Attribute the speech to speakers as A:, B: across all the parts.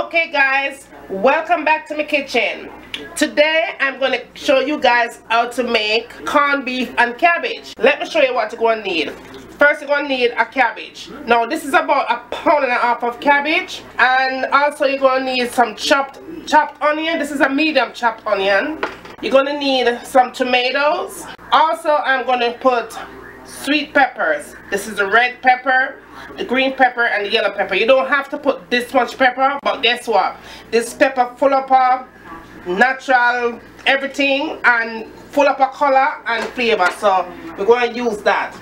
A: Okay guys, welcome back to my kitchen. Today I'm going to show you guys how to make corned beef and cabbage. Let me show you what you're going to need. First you're going to need a cabbage. Now this is about 1.5 pounds of cabbage, and also you're going to need some chopped onion. This is a medium chopped onion. You're going to need some tomatoes. Also I'm going to put sweet peppers. This is the red pepper, the green pepper, and the yellow pepper. You don't have to put this much pepper, but guess what? This pepper full of natural everything and full of color and flavor, so we're going to use that.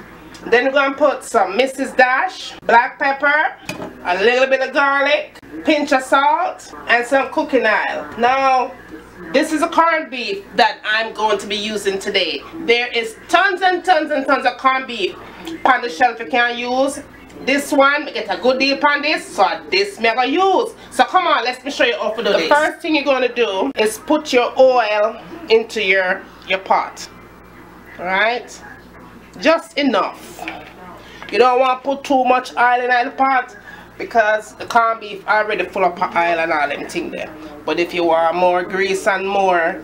A: Then we're going to put some Mrs. Dash, black pepper, a little bit of garlic, pinch of salt, and some cooking oil. Now this is a corned beef that I'm going to be using today. There is tons and tons and tons of corned beef on the shelf you can use. This one, we get a good deal on this, so this me gonna use. So come on, let me show you how to do this. The first thing you're going to do is put your oil into your pot. Alright? Just enough. You don't want to put too much oil in the pot, because the corned beef already full of oil and all them things there. But if you want more grease and more,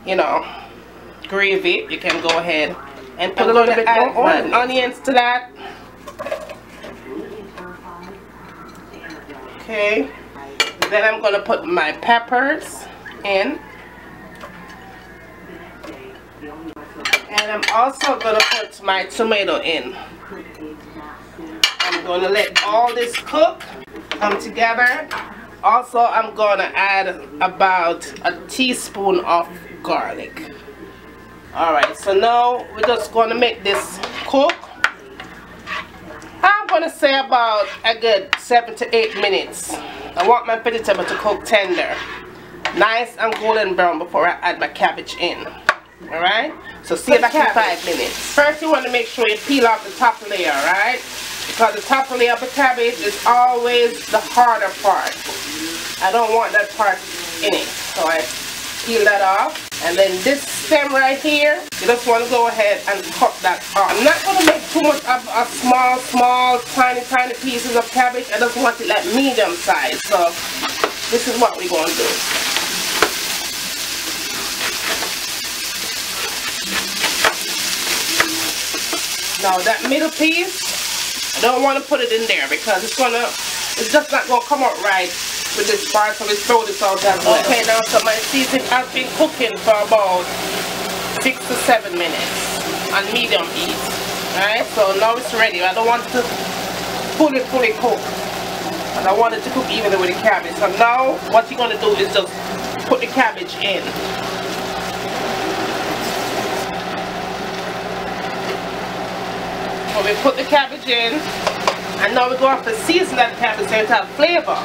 A: you know, gravy, you can go ahead and put a little bit more oil. Onions to that. Okay. Then I'm going to put my peppers in. And I'm also going to put my tomato in. I'm going to let all this cook, come together. Also, I'm going to add about a teaspoon of garlic. Alright, so now we're just going to make this cook. I'm going to say about a good 7 to 8 minutes. I want my vegetable to cook tender, nice and golden brown before I add my cabbage in. Alright, so see you back in 5 minutes. First you want to make sure you peel off the top layer, right? Because the top layer of the cabbage is always the harder part. I don't want that part in it, so I peel that off. And then this stem right here, you just want to go ahead and cut that off. I'm not going to make too much of a small, tiny pieces of cabbage. I just want it like medium size. So this is what we're going to do. Now that middle piece, I don't want to put it in there because it's just not going to come out right with this part, so we throw this out as well. Okay, now so my seasoning has been cooking for about 6 to 7 minutes on medium heat. Alright, so now it's ready. I don't want it to fully cook, and I want it to cook evenly with the cabbage. So now what you're going to do is just put the cabbage in. So we put the cabbage in, and now we go have to season that cabbage so it has flavor.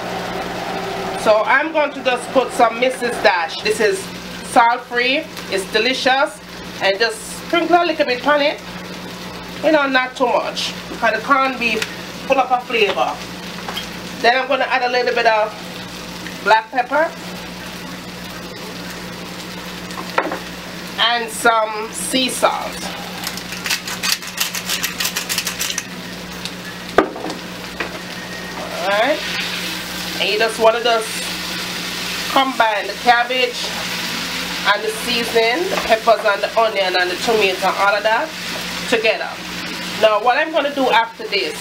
A: So I'm going to just put some Mrs. Dash. This is salt free, it's delicious, and just sprinkle a little bit on it. You know, not too much, because the corned beef full of a flavor. Then I'm going to add a little bit of black pepper and some sea salt. Alright, and you just want to just combine the cabbage and the seasoning, the peppers and the onion and the tomato and all of that together. Now what I'm going to do after this,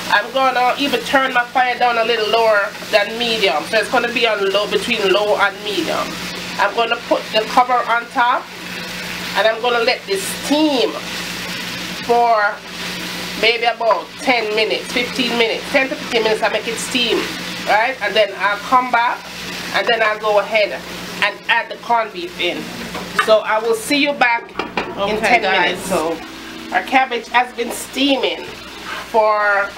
A: I'm going to even turn my fire down a little lower than medium, so it's going to be on low, between low and medium. I'm going to put the cover on top, and I'm going to let this steam for maybe about 10 minutes, 15 minutes, 10 to 15 minutes. I make it steam, right? And then I'll come back, and then I'll go ahead and add the corned beef in. So I will see you back in 10 minutes. So our cabbage has been steaming for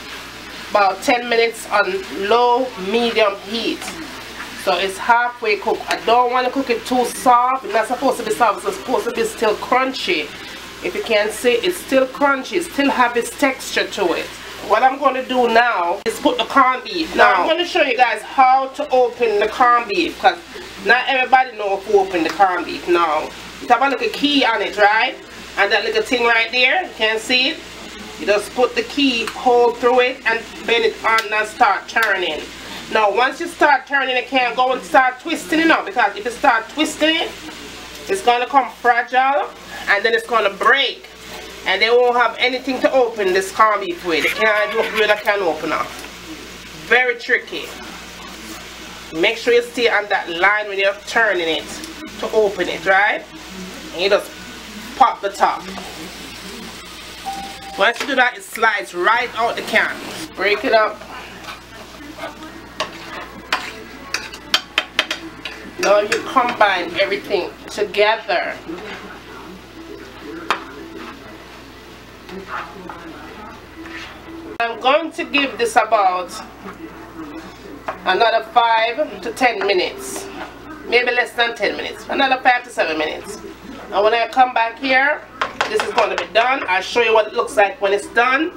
A: about 10 minutes on low medium heat. So it's halfway cooked. I don't want to cook it too soft. It's not supposed to be soft, it's supposed to be still crunchy. If you can see, it's still crunchy, it still have its texture to it. What I'm going to do now is put the corned beef. Now I'm going to show you guys how to open the corned beef, because not everybody knows how to open the corned beef. Now, you have a little key on it, right? And that little thing right there, you can see it? You just put the key, hold through it, and bend it on and start turning. Now once you start turning, you can't go and start twisting it now, because if you start twisting it, it's going to come fragile and then it's going to break. And they won't have anything to open this corned beef with. They can't do it with a can opener. Very tricky. Make sure you stay on that line when you're turning it to open it, right? And you just pop the top. Once you do that, it slides right out the can. Break it up. Now you combine everything together. I'm going to give this about another 5 to 10 minutes. Maybe less than 10 minutes. Another 5 to 7 minutes. And when I come back here, this is going to be done. I'll show you what it looks like when it's done.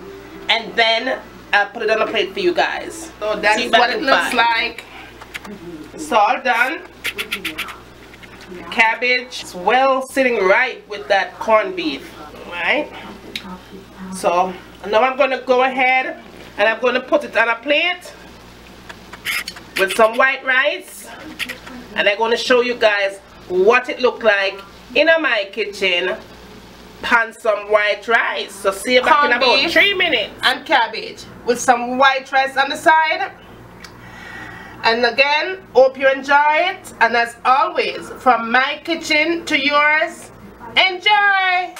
A: And then I'll put it on a plate for you guys. So that is what it looks like. It's all done. Cabbage is well sitting right with that corned beef. Right? So now I'm going to go ahead and I'm going to put it on a plate with some white rice, and I'm going to show you guys what it looked like in my kitchen pan some white rice. So see you back in about 3 minutes. And cabbage with some white rice on the side. And again, hope you enjoy it, and as always, from my kitchen to yours, enjoy.